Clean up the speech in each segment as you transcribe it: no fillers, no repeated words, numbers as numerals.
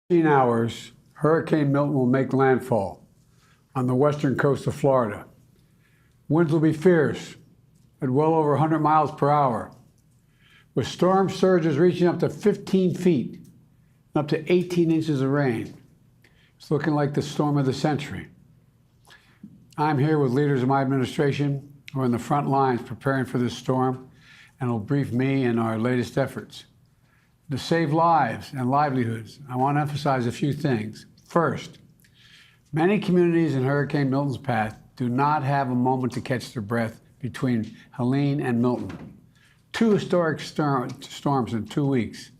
Hours, Hurricane Milton will make landfall on the western coast of Florida. Winds will be fierce at well over 100 miles per hour, with storm surges reaching up to 15 feet and up to 18 inches of rain. It's looking like the storm of the century. I'm here with leaders of my administration who are in the front lines preparing for this storm and will brief me in our latest efforts. To save lives and livelihoods, I want to emphasize a few things. First, many communities in Hurricane Milton's path do not have a moment to catch their breath between Helene and Milton. Two historic storms in 2 weeks.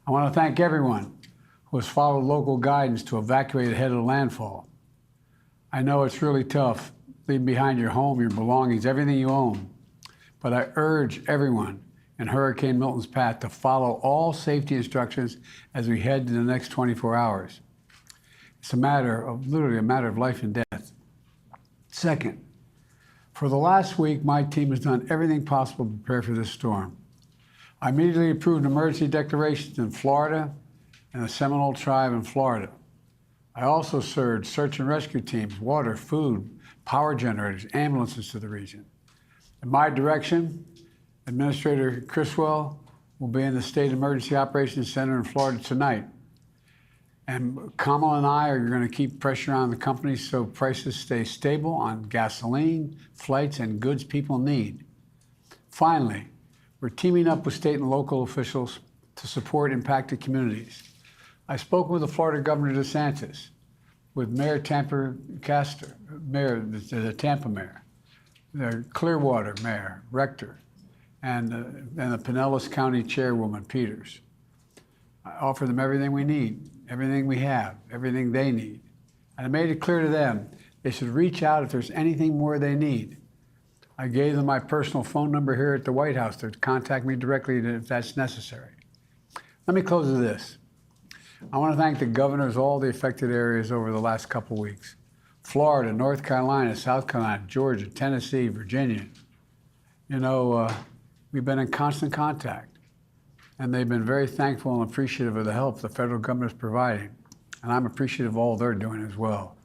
I want to thank everyone who has followed local guidance to evacuate ahead of landfall. I know it's really tough leaving behind your home, your belongings, everything you own, but I urge everyone in Hurricane Milton's path to follow all safety instructions as we head to the next 24 hours. It's literally a matter of life and death. Second, for the last week, my team has done everything possible to prepare for this storm. I immediately approved emergency declarations in Florida and the Seminole Tribe in Florida. I also surged search and rescue teams, water, food, power generators, ambulances to the region. In my direction, Administrator Criswell will be in the State Emergency Operations Center in Florida tonight. And Kamala and I are going to keep pressure on the companies so prices stay stable on gasoline, flights, and goods people need. Finally, we're teaming up with state and local officials to support impacted communities. I spoke with the Florida Governor DeSantis, with Mayor Tampa Castor, the Tampa Mayor, the Clearwater Mayor, Rector, and the Pinellas County Chairwoman, Peters. I offer them everything we need, everything we have, everything they need. And I made it clear to them they should reach out if there's anything more they need. I gave them my personal phone number here at the White House to contact me directly if that's necessary. Let me close with this. I want to thank the governors of all the affected areas over the last couple weeks. Florida, North Carolina, South Carolina, Georgia, Tennessee, Virginia. We've been in constant contact, and they've been very thankful and appreciative of the help the federal government is providing. And I'm appreciative of all they're doing as well.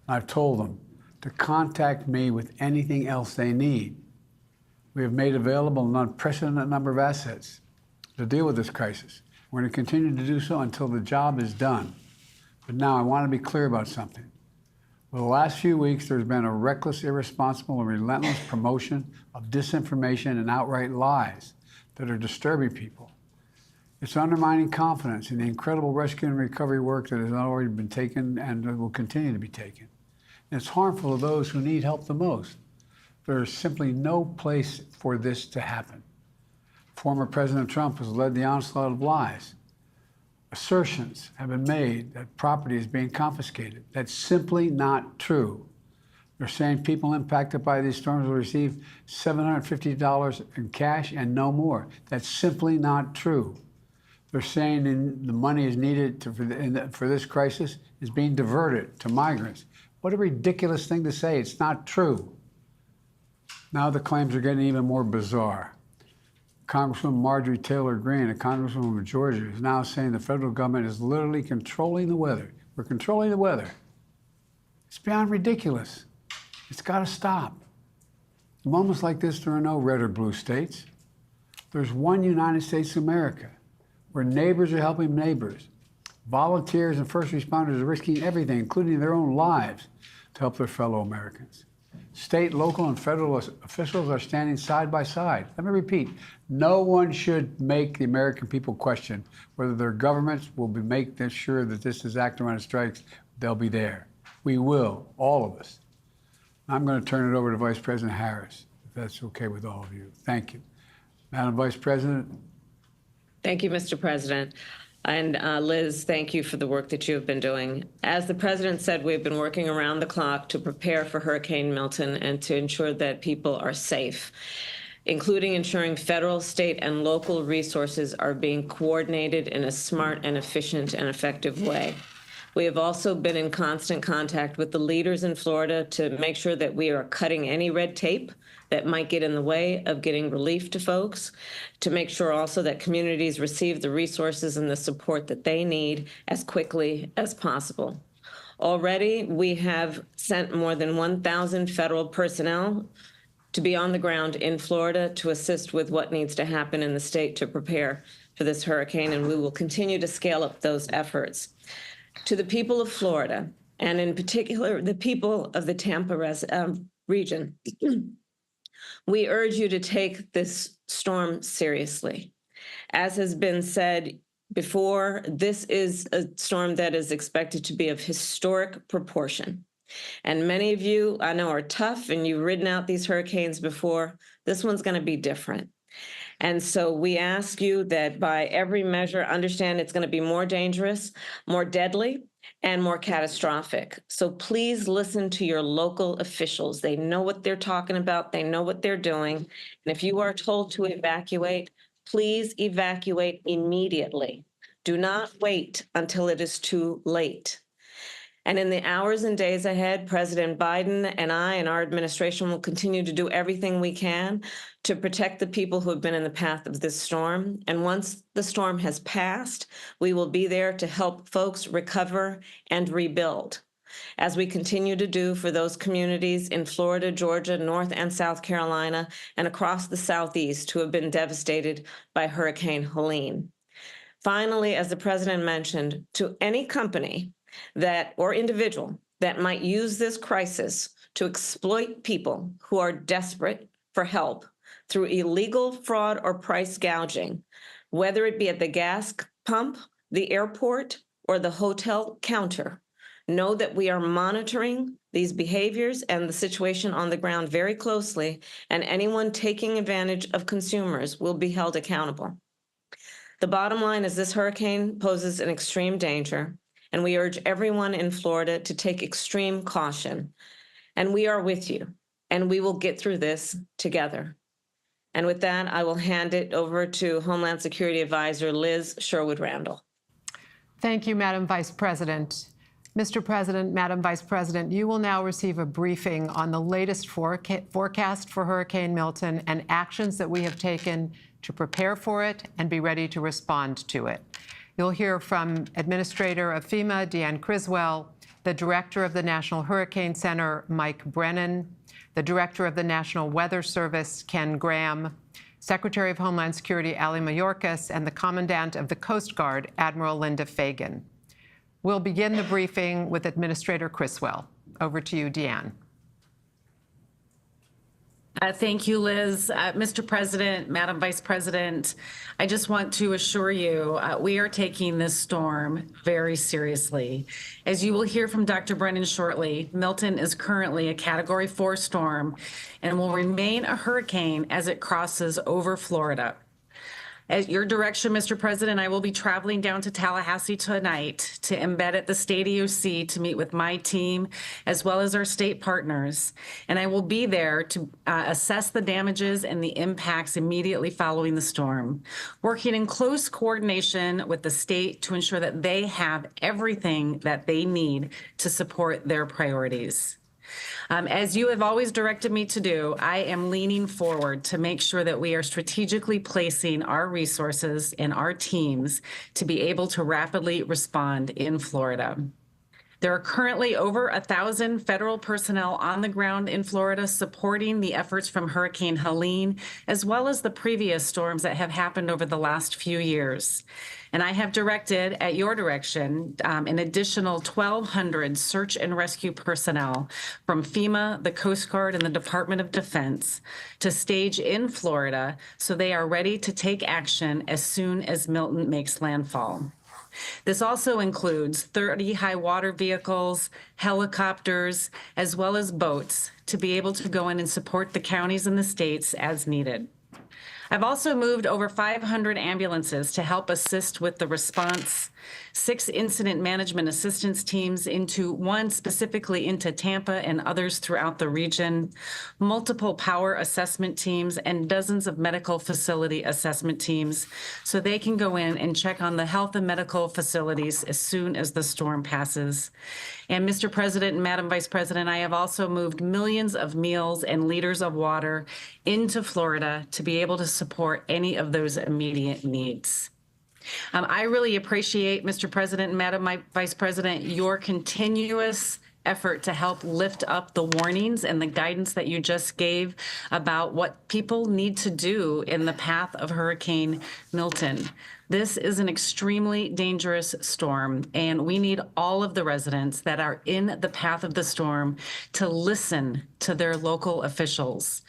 And I've told them to contact me with anything else they need. We have made available an unprecedented number of assets to deal with this crisis. We're going to continue to do so until the job is done. But now I want to be clear about something. Over the last few weeks, there's been a reckless, irresponsible, and relentless promotion of disinformation and outright lies that are disturbing people. It's undermining confidence in the incredible rescue and recovery work that has already been taken and will continue to be taken. And it's harmful to those who need help the most. There is simply no place for this to happen. Former President Trump has led the onslaught of lies. Assertions have been made that property is being confiscated. That's simply not true. They're saying people impacted by these storms will receive $750 in cash and no more. That's simply not true. They're saying the money is needed for this crisis is being diverted to migrants. What a ridiculous thing to say. It's not true. Now the claims are getting even more bizarre. Congresswoman Marjorie Taylor Greene, a congresswoman from Georgia, is now saying the federal government is literally controlling the weather. We're controlling the weather. It's beyond ridiculous. It's got to stop. In moments like this, there are no red or blue states. There's one United States of America, where neighbors are helping neighbors. Volunteers and first responders are risking everything, including their own lives, to help their fellow Americans. State, local, and federal officials are standing side by side. Let me repeat, no one should make the American people question whether their governments will make sure that this is acting when it strikes. They'll be there. We will, all of us. I'm going to turn it over to Vice President Harris, if that's okay with all of you. Thank you. Madam Vice President. Thank you, Mr. President. And Liz, thank you for the work that you have been doing. As the president said, we've been working around the clock to prepare for Hurricane Milton and to ensure that people are safe, including ensuring federal, state, and local resources are being coordinated in a smart and efficient and effective way. We have also been in constant contact with the leaders in Florida to make sure that we are cutting any red tape that might get in the way of getting relief to folks, to make sure also that communities receive the resources and the support that they need as quickly as possible. Already, we have sent more than 1,000 federal personnel to be on the ground in Florida to assist with what needs to happen in the state to prepare for this hurricane, and we will continue to scale up those efforts. To the people of Florida, and in particular, the people of the Tampa region, we urge you to take this storm seriously. As has been said before, this is a storm that is expected to be of historic proportion. And many of you, I know, are tough and you've ridden out these hurricanes before. This one's going to be different. And so we ask you that by every measure, understand it's going to be more dangerous, more deadly, and more catastrophic. So please listen to your local officials. They know what they're talking about. They know what they're doing. And if you are told to evacuate, please evacuate immediately. Do not wait until it is too late. And in the hours and days ahead, President Biden and I and our administration will continue to do everything we can to protect the people who have been in the path of this storm. And once the storm has passed, we will be there to help folks recover and rebuild, as we continue to do for those communities in Florida, Georgia, North and South Carolina, and across the Southeast who have been devastated by Hurricane Helene. Finally, as the president mentioned, to any company that or individual that might use this crisis to exploit people who are desperate for help through illegal fraud or price gouging, whether it be at the gas pump, the airport, or the hotel counter, know that we are monitoring these behaviors and the situation on the ground very closely, and anyone taking advantage of consumers will be held accountable. The bottom line is this hurricane poses an extreme danger, and we urge everyone in Florida to take extreme caution. And we are with you, and we will get through this together. And with that, I will hand it over to Homeland Security Advisor Liz Sherwood-Randall. Thank you, Madam Vice President. Mr. President, Madam Vice President, you will now receive a briefing on the latest forecast for Hurricane Milton and actions that we have taken to prepare for it and be ready to respond to it. You'll hear from Administrator of FEMA, Deanne Criswell, the Director of the National Hurricane Center, Mike Brennan, the Director of the National Weather Service, Ken Graham, Secretary of Homeland Security, Ali Mayorkas, and the Commandant of the Coast Guard, Admiral Linda Fagan. We'll begin the briefing with Administrator Criswell. Over to you, Deanne. Thank you, Liz. Mr. President, Madam Vice President, I just want to assure you we are taking this storm very seriously. As you will hear from Dr. Brennan shortly, Milton is currently a Category 4 storm and will remain a hurricane as it crosses over Florida. At your direction, Mr. President, I will be traveling down to Tallahassee tonight to embed at the state EOC to meet with my team as well as our state partners. And I will be there to assess the damages and the impacts immediately following the storm, working in close coordination with the state to ensure that they have everything that they need to support their priorities. As you have always directed me to do, I am leaning forward to make sure that we are strategically placing our resources and our teams to be able to rapidly respond in Florida. There are currently over 1,000 federal personnel on the ground in Florida supporting the efforts from Hurricane Helene, as well as the previous storms that have happened over the last few years. And I have directed, at your direction, an additional 1,200 search and rescue personnel from FEMA, the Coast Guard, and the Department of Defense to stage in Florida so they are ready to take action as soon as Milton makes landfall. This also includes 30 high water vehicles, helicopters, as well as boats to be able to go in and support the counties and the states as needed. I've also moved over 500 ambulances to help assist with the response, 6 incident management assistance teams, one specifically into Tampa and others throughout the region, multiple power assessment teams, and dozens of medical facility assessment teams so they can go in and check on the health and medical facilities as soon as the storm passes. And Mr. President and Madam Vice President, I have also moved millions of meals and liters of water into Florida to be able to support any of those immediate needs. I really appreciate, Mr. President and Madam Vice President, your continuous effort to help lift up the warnings and the guidance that you just gave about what people need to do in the path of Hurricane Milton. This is an extremely dangerous storm, and we need all of the residents that are in the path of the storm to listen to their local officials.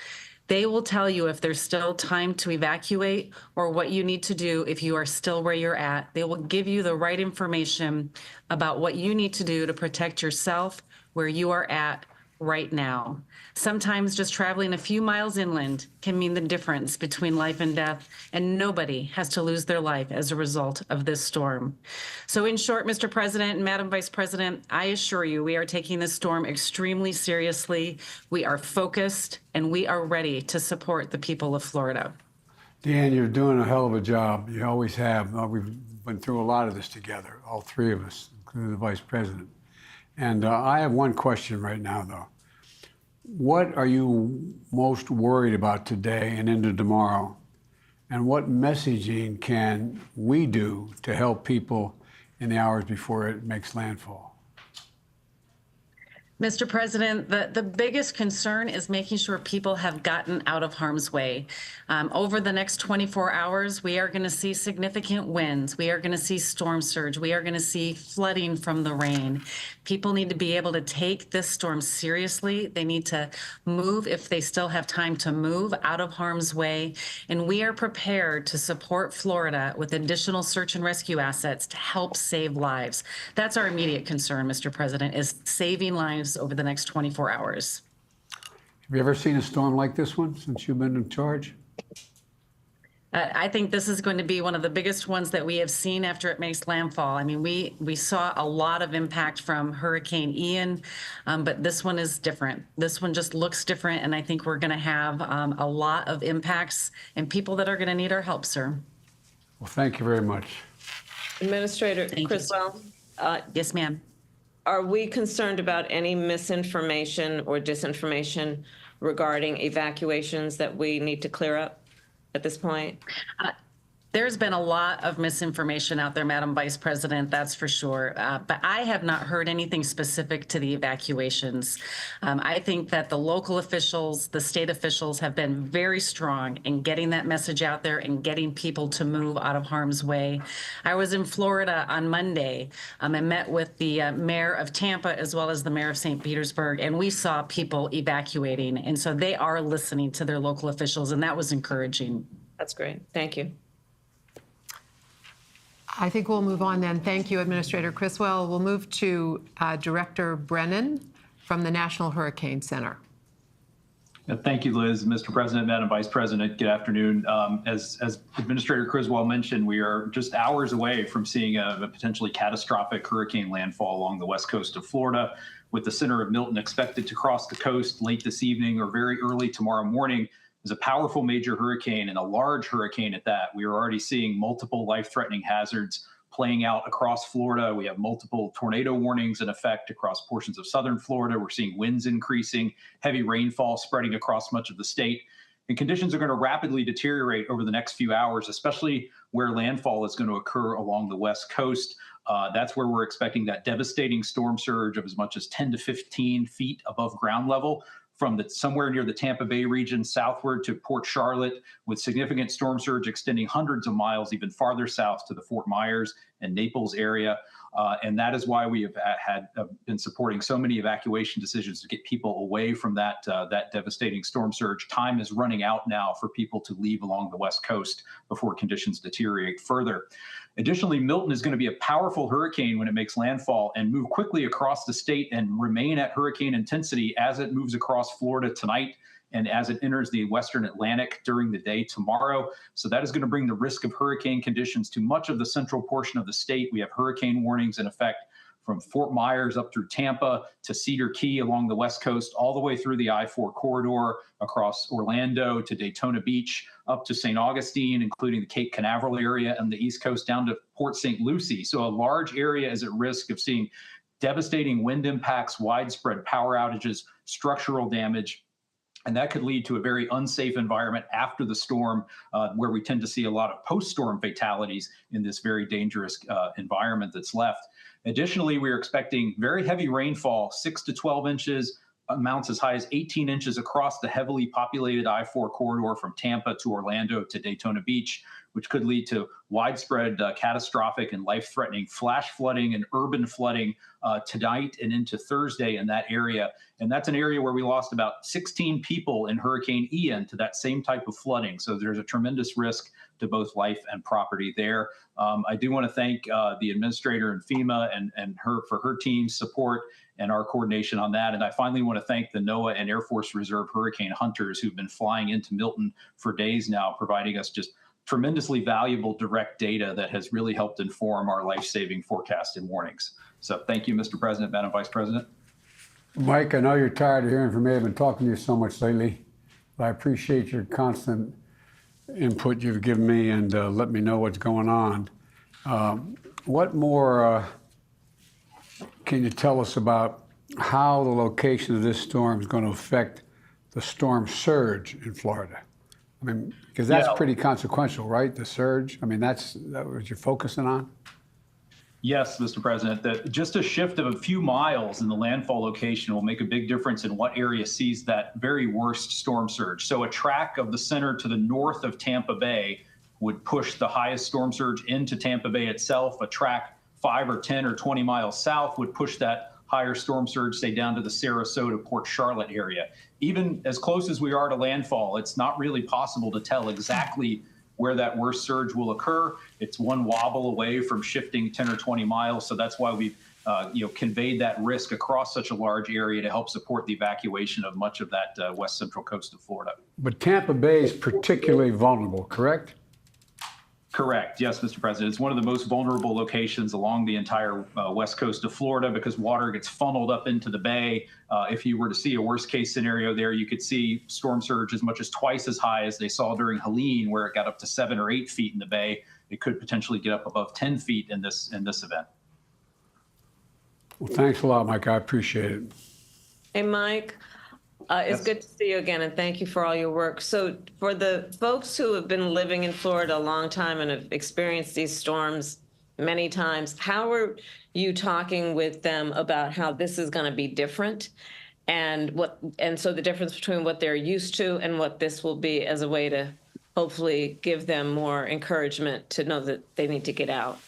They will tell you if there's still time to evacuate or what you need to do if you are still where you're at. They will give you the right information about what you need to do to protect yourself where you are at right now. Sometimes just traveling a few miles inland can mean the difference between life and death, and nobody has to lose their life as a result of this storm. So in short, Mr. President and Madam Vice President, I assure you we are taking this storm extremely seriously. We are focused, and we are ready to support the people of Florida. Deanne, you're doing a hell of a job. You always have. We've been through a lot of this together, all three of us, including the Vice President. And I have one question right now, though. What are you most worried about today and into tomorrow? And what messaging can we do to help people in the hours before it makes landfall? Mr. President, the biggest concern is making sure people have gotten out of harm's way. Over the next 24 hours, we are going to see significant winds. We are going to see storm surge. We are going to see flooding from the rain. People need to be able to take this storm seriously. They need to move, if they still have time to move, out of harm's way. And we are prepared to support Florida with additional search and rescue assets to help save lives. That's our immediate concern, Mr. President, is saving lives over the next 24 hours. Have you ever seen a storm like this one since you've been in charge? I think this is going to be one of the biggest ones that we have seen after it makes landfall. I mean, we saw a lot of impact from Hurricane Ian, but this one is different. This one just looks different, and I think we're going to have a lot of impacts and people that are going to need our help, sir. Well, thank you very much. Administrator Thank you. Criswell, Yes, ma'am. are we concerned about any misinformation or disinformation regarding evacuations that we need to clear up at this point? There's been a lot of misinformation out there, Madam Vice President, that's for sure. But I have not heard anything specific to the evacuations. I think that the local officials, the state officials have been very strong in getting that message out there and getting people to move out of harm's way. I was in Florida on Monday and met with the mayor of Tampa as well as the mayor of St. Petersburg, and we saw people evacuating. And so they are listening to their local officials, and that was encouraging. That's great. Thank you. I think we'll move on then. Thank you, Administrator Criswell. We'll move to Director Brennan from the National Hurricane Center. Thank you, Liz. Mr. President, Madam Vice President, good afternoon. As Administrator Criswell mentioned, we are just hours away from seeing a potentially catastrophic hurricane landfall along the west coast of Florida, with the center of Milton expected to cross the coast late this evening or very early tomorrow morning. Is a powerful major hurricane and a large hurricane at that. We are already seeing multiple life-threatening hazards playing out across Florida. We have multiple tornado warnings in effect across portions of southern Florida. We're seeing winds increasing, heavy rainfall spreading across much of the state. And conditions are going to rapidly deteriorate over the next few hours, especially where landfall is going to occur along the west coast. That's where we're expecting that devastating storm surge of as much as 10 to 15 feet above ground level, from somewhere near the Tampa Bay region southward to Port Charlotte, with significant storm surge extending hundreds of miles even farther south to the Fort Myers and Naples area. And that is why we have been supporting so many evacuation decisions to get people away from that devastating storm surge. Time is running out now for people to leave along the west coast before conditions deteriorate further. Additionally, Milton is going to be a powerful hurricane when it makes landfall and move quickly across the state and remain at hurricane intensity as it moves across Florida tonight and as it enters the Western Atlantic during the day tomorrow. So that is going to bring the risk of hurricane conditions to much of the central portion of the state. We have hurricane warnings in effect from Fort Myers up through Tampa to Cedar Key along the West Coast, all the way through the I-4 corridor across Orlando to Daytona Beach, up to St. Augustine, including the Cape Canaveral area and the East Coast down to Port St. Lucie. So a large area is at risk of seeing devastating wind impacts, widespread power outages, structural damage. And that could lead to a very unsafe environment after the storm, where we tend to see a lot of post-storm fatalities in this very dangerous environment that's left. Additionally, we are expecting very heavy rainfall, 6 to 12 inches, amounts as high as 18 inches across the heavily populated I-4 corridor from Tampa to Orlando to Daytona Beach, which could lead to widespread catastrophic and life-threatening flash flooding and urban flooding tonight and into Thursday in that area. And that's an area where we lost about 16 people in Hurricane Ian to that same type of flooding. So there's a tremendous risk to both life and property there. I do want to thank the administrator and FEMA and her for her team's support and our coordination on that. And I finally want to thank the NOAA and Air Force Reserve hurricane hunters who've been flying into Milton for days now, providing us just tremendously valuable direct data that has really helped inform our life-saving forecast and warnings. So thank you, Mr. President, Madam Vice President. Mike, I know you're tired of hearing from me. I've been talking to you so much lately, but I appreciate your constant input you've given me and let me know what's going on. What more can you tell us about how the location of this storm is going to affect the storm surge in Florida? I mean, because that's pretty consequential, right? The surge. I mean, that's what you're focusing on? Yes, Mr. President, just a shift of a few miles in the landfall location will make a big difference in what area sees that very worst storm surge. So a track of the center to the north of Tampa Bay would push the highest storm surge into Tampa Bay itself. A track 5 or 10 or 20 miles south would push that higher storm surge, say, down to the Sarasota, Port Charlotte area. Even as close as we are to landfall, it's not really possible to tell exactly where that worst surge will occur. It's one wobble away from shifting 10 or 20 miles. So that's why we've conveyed that risk across such a large area to help support the evacuation of much of that west central coast of Florida. But Tampa Bay is particularly vulnerable, correct? Correct. Yes, Mr. President. It's one of the most vulnerable locations along the entire west coast of Florida because water gets funneled up into the bay. If you were to see a worst case scenario there, you could see storm surge as much as twice as high as they saw during Helene, where it got up to 7 or 8 feet in the bay. It could potentially get up above 10 feet in this event. Well, thanks a lot, Mike. I appreciate it. Hey, Mike, it's good to see you again, and thank you for all your work. So for the folks who have been living in Florida a long time and have experienced these storms many times, how are you talking with them about how this is going to be different and so the difference between what they're used to and what this will be as a way to hopefully give them more encouragement to know that they need to get out?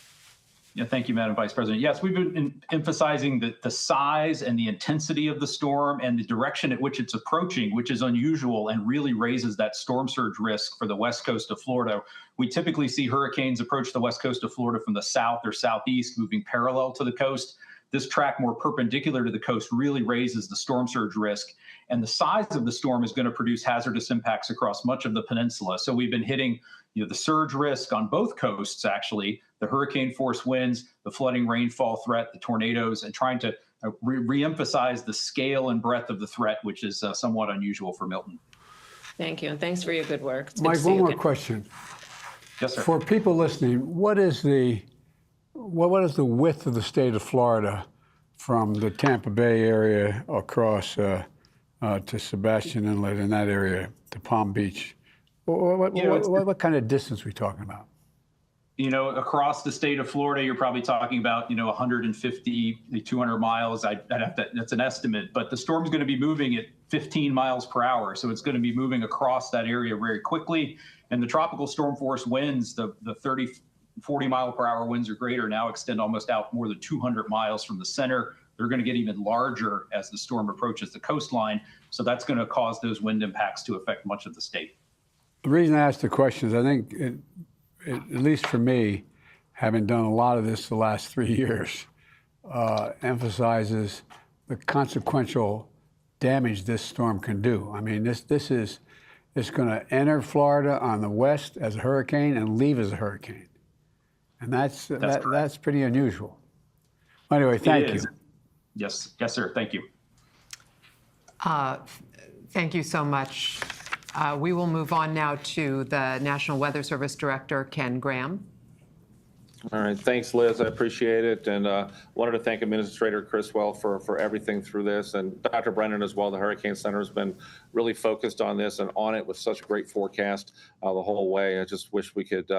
Yeah, thank you, Madam Vice President. Yes, we've been emphasizing the size and the intensity of the storm and the direction at which it's approaching, which is unusual and really raises that storm surge risk for the west coast of Florida. We typically see hurricanes approach the west coast of Florida from the south or southeast, moving parallel to the coast. This track more perpendicular to the coast really raises the storm surge risk. And the size of the storm is going to produce hazardous impacts across much of the peninsula. So we've been hitting the surge risk on both coasts, actually, the hurricane force winds, the flooding rainfall threat, the tornadoes, and trying to re-emphasize the scale and breadth of the threat, which is somewhat unusual for Milton. Thank you, and thanks for your good work. Mike, one more question. Yes, sir. For people listening, what is the width of the state of Florida from the Tampa Bay area across to Sebastian Inlet in that area to Palm Beach? What kind of distance are we talking about? Across the state of Florida, you're probably talking about, 150, 200 miles. That's an estimate, but the storm's going to be moving at 15 miles per hour. So it's going to be moving across that area very quickly. And the tropical storm force winds, the 30, 40 mile per hour winds or greater now extend almost out more than 200 miles from the center. They're going to get even larger as the storm approaches the coastline. So that's going to cause those wind impacts to affect much of the state. The reason I asked the question is I think, at least for me, having done a lot of this the last 3 years, emphasizes the consequential damage this storm can do. I mean, it's going to enter Florida on the west as a hurricane and leave as a hurricane, and that's pretty unusual. Anyway, thank you. Yes, sir. Thank you. Thank you so much. We will move on now to the National Weather Service Director, Ken Graham. All right, thanks, Liz. I appreciate it, and wanted to thank Administrator Criswell for everything through this, and Dr. Brennan as well. The Hurricane Center has been really focused on this and on it with such a great forecast the whole way. I just wish we could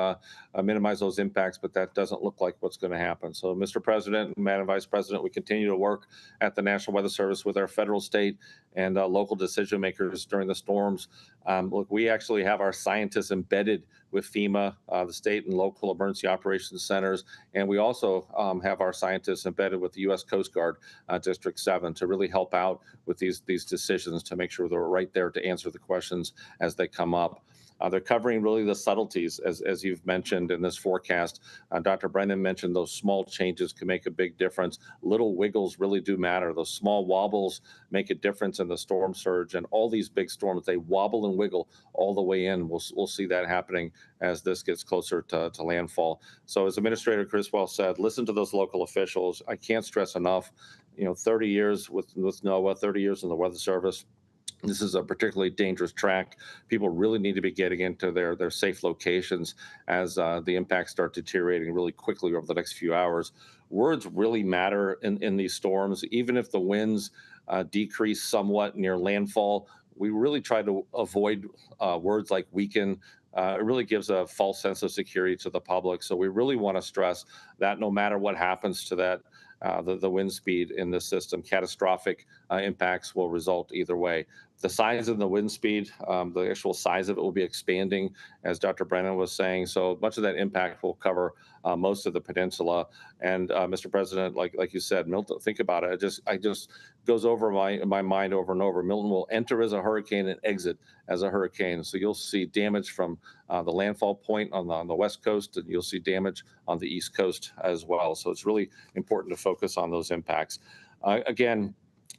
minimize those impacts, but that doesn't look like what's going to happen. So, Mr. President and Madam Vice President, we continue to work at the National Weather Service with our federal, state, and local decision makers during the storms. Look, we actually have our scientists embedded with FEMA, the state and local emergency operations centers, and we also have our scientists embedded with the U.S. Coast Guard District 7 to really help out with these decisions to make sure they're right there to answer the questions as they come up. They're covering really the subtleties, as you've mentioned in this forecast. Dr. Brennan mentioned those small changes can make a big difference. Little wiggles really do matter. Those small wobbles make a difference in the storm surge. And all these big storms, they wobble and wiggle all the way in. We'll see that happening as this gets closer to landfall. So as Administrator Criswell said, listen to those local officials. I can't stress enough, 30 years with NOAA, 30 years in the Weather Service. This is a particularly dangerous track. People really need to be getting into their safe locations as the impacts start deteriorating really quickly over the next few hours. Words really matter in these storms. Even if the winds decrease somewhat near landfall, we really try to avoid words like weaken. It really gives a false sense of security to the public. So we really want to stress that no matter what happens to that, the wind speed in this system, catastrophic impacts will result either way. The size of the wind speed, the actual size of it will be expanding, as Dr. Brennan was saying. So much of that impact will cover most of the peninsula. And Mr. President, like you said, Milton, think about it. I just goes over my mind over and over. Milton will enter as a hurricane and exit as a hurricane. So you'll see damage from the landfall point on the west coast, and you'll see damage on the east coast as well. So it's really important to focus on those impacts. Again,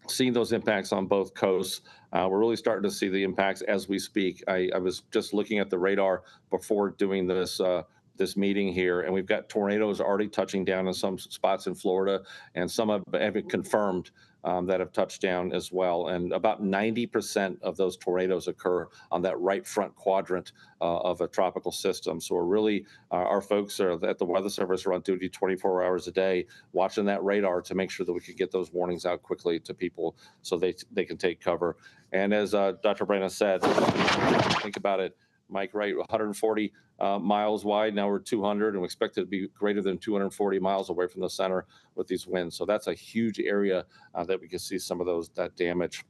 seeing those impacts on both coasts. We're really starting to see the impacts as we speak. I was just looking at the radar before doing this meeting here, and we've got tornadoes already touching down in some spots in Florida, and some have been confirmed that have touched down as well. And about 90% of those tornadoes occur on that right front quadrant of a tropical system. So we're really, our folks at the Weather Service are on duty 24 hours a day, watching that radar to make sure that we can get those warnings out quickly to people so they can take cover. And as Dr. Brennan said, think about it, Mike, right, 140 miles wide. Now we're 200, and we expect it to be greater than 240 miles away from the center with these winds. So that's a huge area that we can see some of that damage.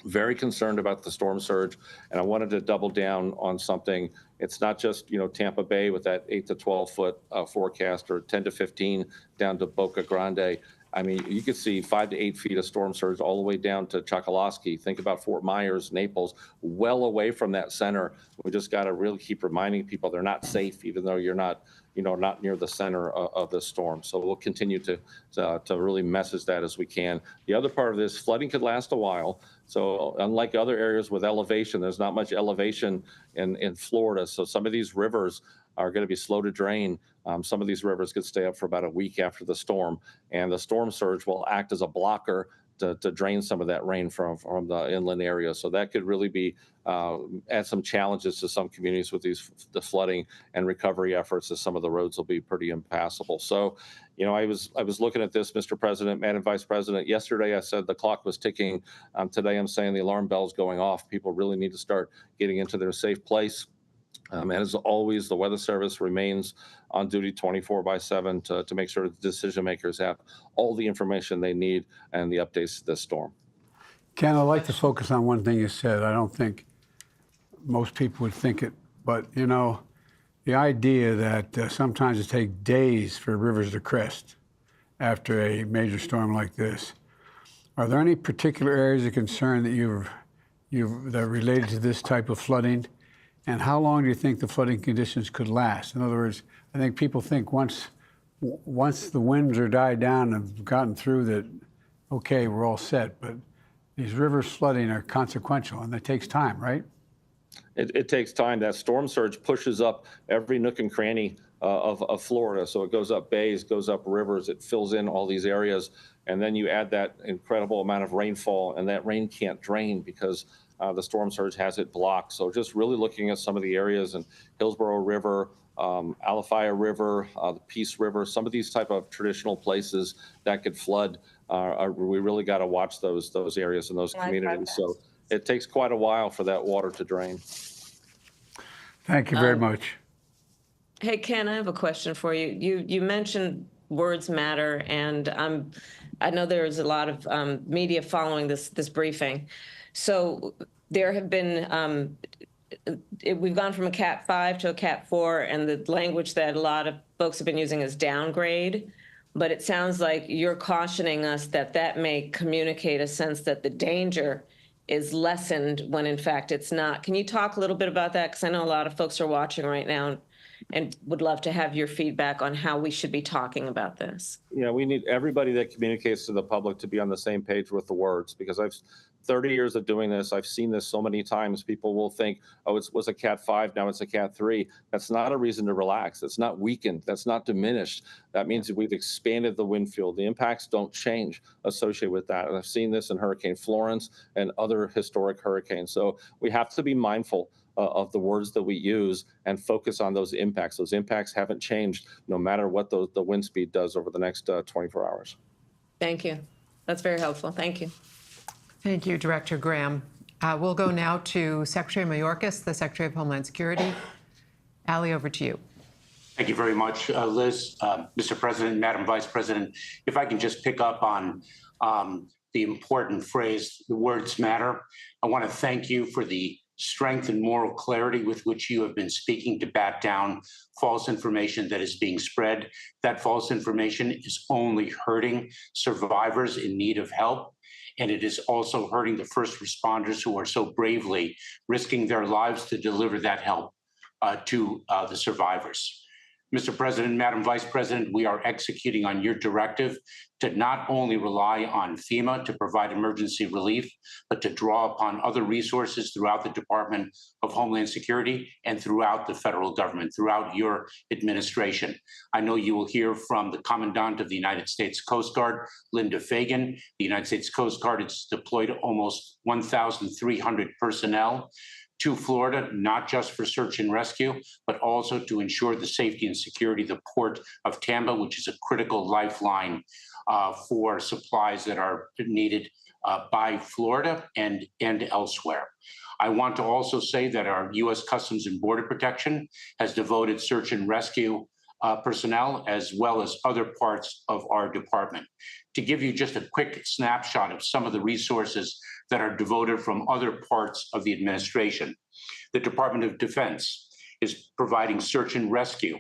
Very concerned about the storm surge, and I wanted to double down on something. It's not just Tampa Bay with that 8 to 12 foot forecast, or 10 to 15 down to Boca Grande. I mean, you could see 5 to 8 feet of storm surge all the way down to Chokoloskee. Think about Fort Myers, Naples, well away from that center. We just got to really keep reminding people they're not safe, even though you're not near the center of the storm. So we'll continue to really message that as we can. The other part of this, flooding could last a while. So unlike other areas with elevation, there's not much elevation in Florida. So some of these rivers are going to be slow to drain. Some of these rivers could stay up for about a week after the storm, and the storm surge will act as a blocker to drain some of that rain from the inland area. So that could really be add some challenges to some communities with the flooding and recovery efforts, as some of the roads will be pretty impassable. So, I was looking at this, Mr. President, Madam Vice President. Yesterday I said the clock was ticking. Today I'm saying the alarm bell's going off. People really need to start getting into their safe place. As always, the Weather Service remains on duty 24/7 to make sure the decision makers have all the information they need and the updates to this storm. Ken, I'd like to focus on one thing you said. I don't think most people would think it, but the idea that sometimes it takes days for rivers to crest after a major storm like this. Are there any particular areas of concern that that are related to this type of flooding? And how long do you think the flooding conditions could last? In other words, I think people think once the winds are died down and have gotten through that, okay, we're all set. But these rivers flooding are consequential, and it takes time, right? It takes time. That storm surge pushes up every nook and cranny of Florida. So it goes up bays, goes up rivers, it fills in all these areas. And then you add that incredible amount of rainfall, and that rain can't drain because the storm surge has it blocked. So just really looking at some of the areas in Hillsborough River, Alafaya River, the Peace River, some of these type of traditional places that could flood, we really got to watch those areas and those communities. So it takes quite a while for that water to drain. Thank you very much. Hey, Ken, I have a question for you. You mentioned words matter, and I know there is a lot of media following this briefing. So there have been, we've gone from a Cat 5 to a Cat 4, and the language that a lot of folks have been using is downgrade. But it sounds like you're cautioning us that that may communicate a sense that the danger is lessened when in fact it's not. Can you talk a little bit about that? Because I know a lot of folks are watching right now and would love to have your feedback on how we should be talking about this. Yeah, we need everybody that communicates to the public to be on the same page with the words, because I've 30 years of doing this. I've seen this so many times. People will think, oh, it was a Cat 5, now it's a Cat 3. That's not a reason to relax. It's not weakened. That's not diminished. That means that we've expanded the wind field. The impacts don't change associated with that. And I've seen this in Hurricane Florence and other historic hurricanes. So we have to be mindful of the words that we use and focus on those impacts. Those impacts haven't changed no matter what the wind speed does over the next 24 hours. Thank you. That's very helpful. Thank you. Thank you, Director Graham. We'll go now to Secretary Mayorkas, the Secretary of Homeland Security. Ali, over to you. Thank you very much, Liz. Mr. President, Madam Vice President, if I can just pick up on the important phrase, the words matter. I want to thank you for the strength and moral clarity with which you have been speaking to bat down false information that is being spread. That false information is only hurting survivors in need of help. And it is also hurting the first responders who are so bravely risking their lives to deliver that help to the survivors. Mr. President, Madam Vice President, we are executing on your directive to not only rely on FEMA to provide emergency relief, but to draw upon other resources throughout the Department of Homeland Security and throughout the federal government, throughout your administration. I know you will hear from the Commandant of the United States Coast Guard, Linda Fagan. The United States Coast Guard has deployed almost 1,300 personnel to Florida, not just for search and rescue, but also to ensure the safety and security of the port of Tampa, which is a critical lifeline for supplies that are needed by Florida and elsewhere. I want to also say that our U.S. Customs and Border Protection has devoted search and rescue personnel as well as other parts of our department. To give you just a quick snapshot of some of the resources that are devoted from other parts of the administration, the Department of Defense is providing search and rescue,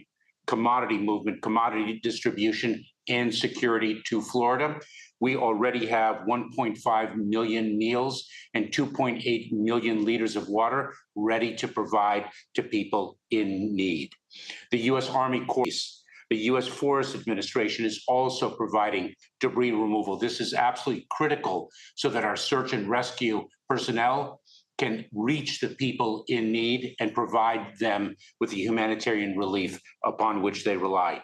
commodity movement, commodity distribution, and security to Florida. We already have 1.5 million meals and 2.8 million liters of water ready to provide to people in need. The U.S. Army Corps, the U.S. Forest Administration is also providing debris removal. This is absolutely critical so that our search and rescue personnel can reach the people in need and provide them with the humanitarian relief upon which they rely.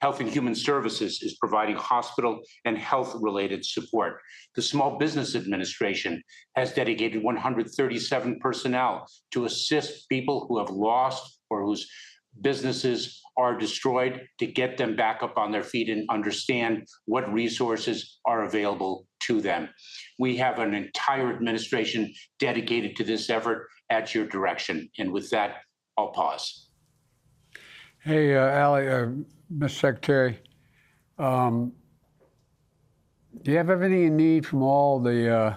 Health and Human Services is providing hospital and health-related support. The Small Business Administration has dedicated 137 personnel to assist people who have lost or whose businesses are destroyed, to get them back up on their feet and understand what resources are available to them. We have an entire administration dedicated to this effort at your direction. And with that, I'll pause. Hey, Ali, Mr. Secretary, do you have everything you need from all the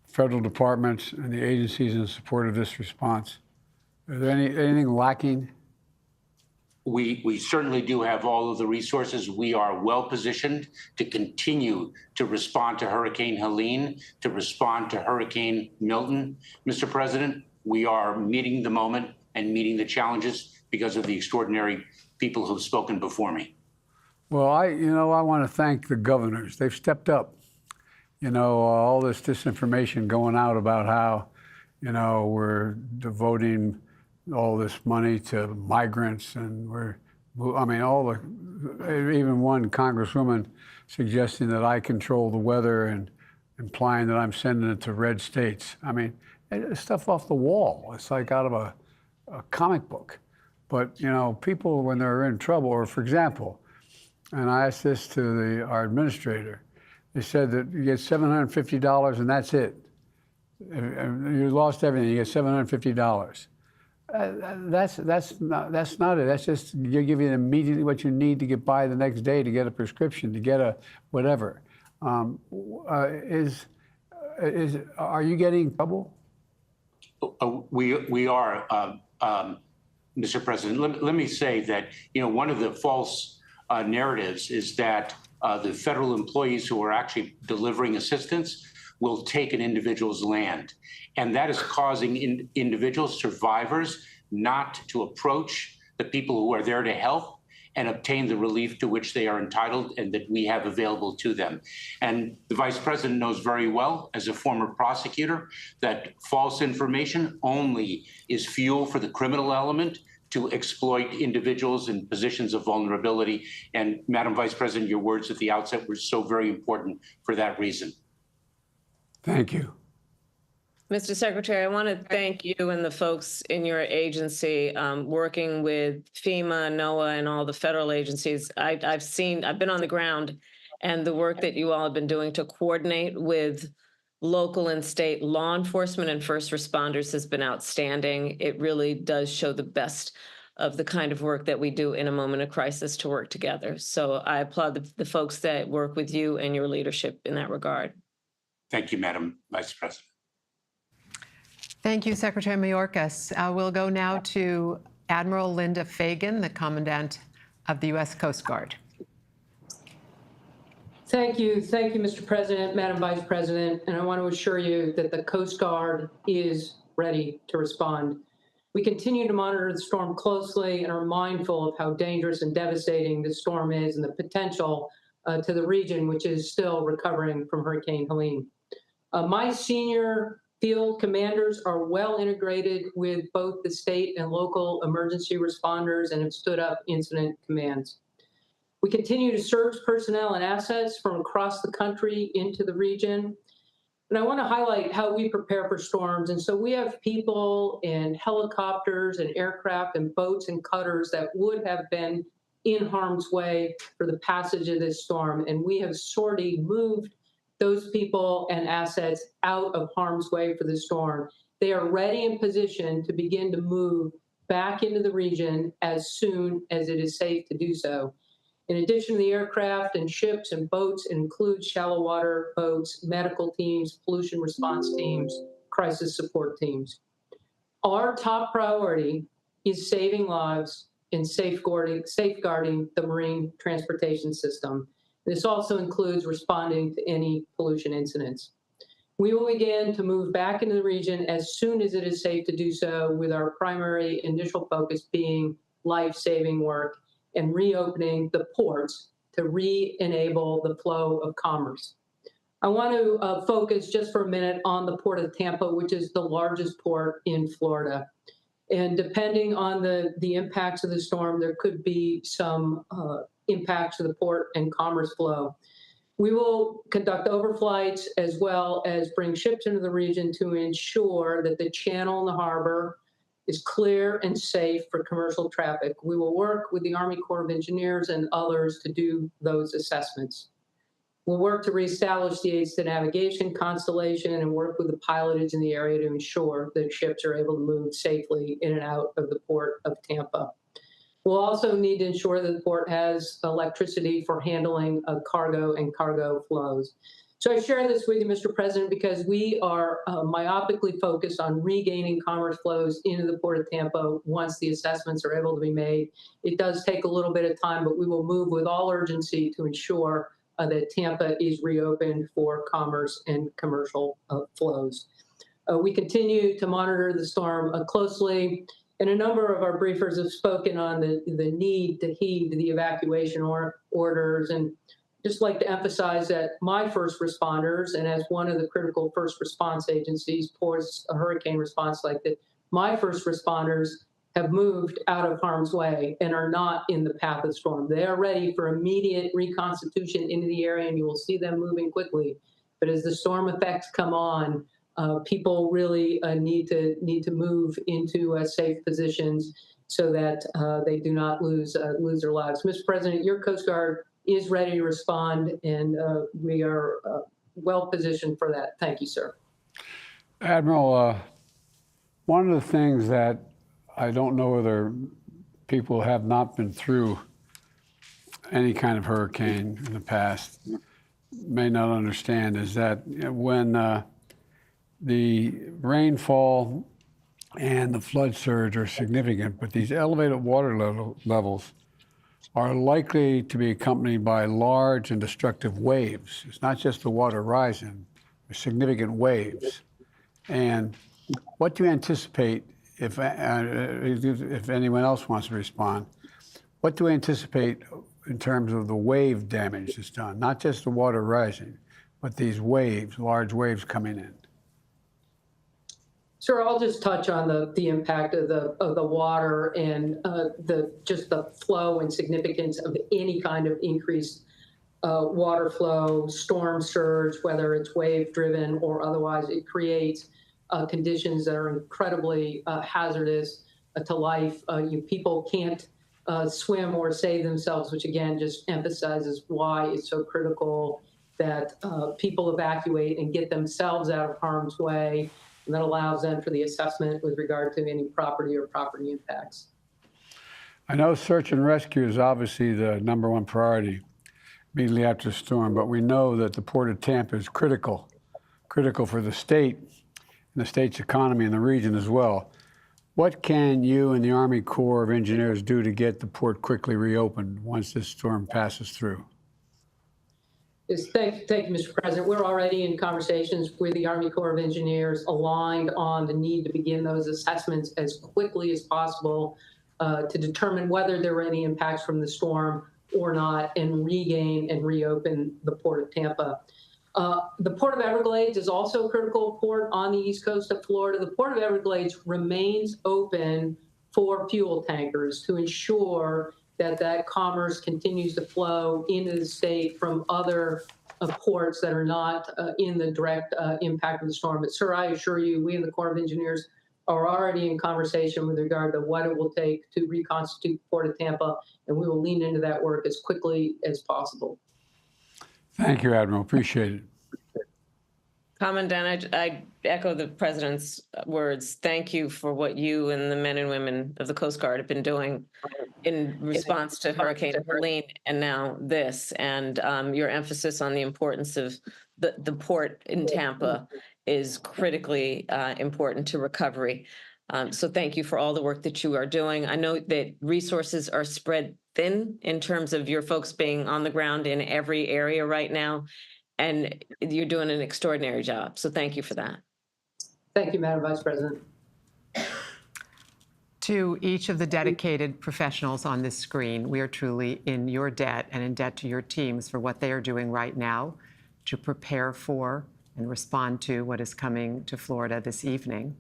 federal departments and the agencies in support of this response? Is there anything lacking? We certainly do have all of the resources. We are well positioned to continue to respond to Hurricane Helene, to respond to Hurricane Milton. Mr. President, we are meeting the moment and meeting the challenges because of the extraordinary people who've spoken before me. Well, I want to thank the governors. They've stepped up. all this disinformation going out about how, we're devoting all this money to migrants and even one congresswoman suggesting that I control the weather and implying that I'm sending it to red states. It's stuff off the wall. It's like out of a comic book. But, people, when they're in trouble, or for example, and I asked this to our administrator, they said that you get $750 and that's it. You lost everything, you get $750. That's not it. That's just, you give you immediately what you need to get by the next day, to get a prescription, to get a whatever. Are you getting in trouble? We are, Mr. President. Let me say that, one of the false narratives is that the federal employees who are actually delivering assistance will take an individual's land. And that is causing individuals, survivors, not to approach the people who are there to help and obtain the relief to which they are entitled and that we have available to them. And the Vice President knows very well, as a former prosecutor, that false information only is fuel for the criminal element to exploit individuals in positions of vulnerability. And Madam Vice President, your words at the outset were so very important for that reason. Thank you. Mr. Secretary, I want to thank you and the folks in your agency working with FEMA, NOAA, and all the federal agencies. I've been on the ground, and the work that you all have been doing to coordinate with local and state law enforcement and first responders has been outstanding. It really does show the best of the kind of work that we do in a moment of crisis to work together. So I applaud the folks that work with you and your leadership in that regard. Thank you, Madam Vice President. Thank you, Secretary Mayorkas. We'll go now to Admiral Linda Fagan, the Commandant of the U.S. Coast Guard. Thank you, Mr. President, Madam Vice President, and I want to assure you that the Coast Guard is ready to respond. We continue to monitor the storm closely and are mindful of how dangerous and devastating the storm is and the potential to the region, which is still recovering from Hurricane Helene. My senior field commanders are well integrated with both the state and local emergency responders and have stood up incident commands. We continue to surge personnel and assets from across the country into the region. And I want to highlight how we prepare for storms. And so we have people in helicopters and aircraft and boats and cutters that would have been in harm's way for the passage of this storm. And we have sorely moved those people and assets out of harm's way for the storm. They are ready and positioned to begin to move back into the region as soon as it is safe to do so. In addition to the aircraft and ships and boats, it includes shallow water boats, medical teams, pollution response teams, crisis support teams. Our top priority is saving lives and safeguarding the marine transportation system. This also includes responding to any pollution incidents. We will begin to move back into the region as soon as it is safe to do so, with our primary initial focus being life-saving work and reopening the ports to re-enable the flow of commerce. I want to focus just for a minute on the Port of Tampa, which is the largest port in Florida. And depending on the impacts of the storm, there could be some impacts to the port and commerce flow. We will conduct overflights as well as bring ships into the region to ensure that the channel and the harbor is clear and safe for commercial traffic. We will work with the Army Corps of Engineers and others to do those assessments. We'll work to reestablish the aids to navigation constellation and work with the pilotage in the area to ensure that ships are able to move safely in and out of the Port of Tampa. We'll also need to ensure that the port has electricity for handling of cargo and cargo flows. So I share this with you, Mr. President, because we are myopically focused on regaining commerce flows into the Port of Tampa once the assessments are able to be made. It does take a little bit of time, but we will move with all urgency to ensure that Tampa is reopened for commerce and commercial flows. We continue to monitor the storm closely, and a number of our briefers have spoken on the need to heed the evacuation orders. And just like to emphasize that my first responders, and as one of the critical first response agencies pours a hurricane response like that, my first responders have moved out of harm's way and are not in the path of the storm. They are ready for immediate reconstitution into the area, and you will see them moving quickly. But as the storm effects come on, people really need to move into safe positions so that they do not lose their lives. Mr. President, your Coast Guard is ready to respond, and we are well positioned for that. Thank you, sir. Admiral, one of the things that I don't know whether people have not been through any kind of hurricane in the past may not understand is that when the rainfall and the flood surge are significant, but these elevated water levels are likely to be accompanied by large and destructive waves. It's not just the water rising, there's significant waves. And what do you anticipate, if anyone else wants to respond, what do we anticipate in terms of the wave damage that's done? Not just the water rising, but these waves, large waves coming in. Sir, I'll just touch on the impact of the water and just the flow and significance of any kind of increased water flow, storm surge, whether it's wave driven or otherwise. It creates conditions that are incredibly hazardous to life. People can't swim or save themselves, which again just emphasizes why it's so critical that people evacuate and get themselves out of harm's way. And that allows then for the assessment with regard to any property or property impacts. I know search and rescue is obviously the #1 priority immediately after the storm, but we know that the Port of Tampa is critical for the state and the state's economy and the region as well. What can you and the Army Corps of Engineers do to get the port quickly reopened once this storm passes through? Thank you, Mr. President. We're already in conversations with the Army Corps of Engineers aligned on the need to begin those assessments as quickly as possible to determine whether there were any impacts from the storm or not and regain and reopen the Port of Tampa. The Port of Everglades is also a critical port on the east coast of Florida. The Port of Everglades remains open for fuel tankers to ensure that commerce continues to flow into the state from other ports that are not in the direct impact of the storm. But sir, I assure you, we in the Corps of Engineers are already in conversation with regard to what it will take to reconstitute the Port of Tampa, and we will lean into that work as quickly as possible. Thank you, Admiral. Appreciate it. Commandant, I echo the President's words. Thank you for what you and the men and women of the Coast Guard have been doing in response to Hurricane Helene and now this, and your emphasis on the importance of the port in Tampa is critically important to recovery. So thank you for all the work that you are doing. I know that resources are spread thin in terms of your folks being on the ground in every area right now, and you're doing an extraordinary job. So thank you for that. Thank you, Madam Vice President. To each of the dedicated professionals on this screen, we are truly in your debt and in debt to your teams for what they are doing right now to prepare for and respond to what is coming to Florida this evening.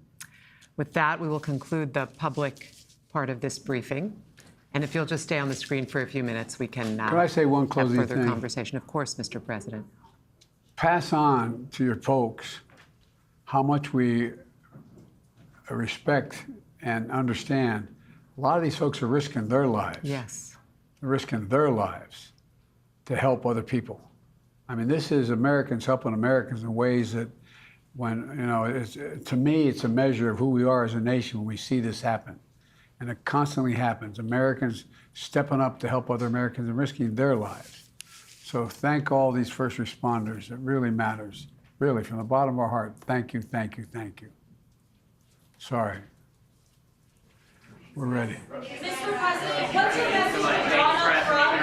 With that, we will conclude the public part of this briefing. And if you'll just stay on the screen for a few minutes, we can Can I say one have closing further thing? conversation. Of course, Mr. President. Pass on to your folks how much we respect and understand. A lot of these folks are risking their lives. Yes. They're risking their lives to help other people. I mean, this is Americans helping Americans in ways that when, you know, to me, it's a measure of who we are as a nation when we see this happen. And it constantly happens. Americans stepping up to help other Americans and risking their lives. So thank all these first responders. It really matters. Really, from the bottom of our heart, thank you, thank you, thank you. Sorry. We're ready. Mr. President, what's your message to Donald Trump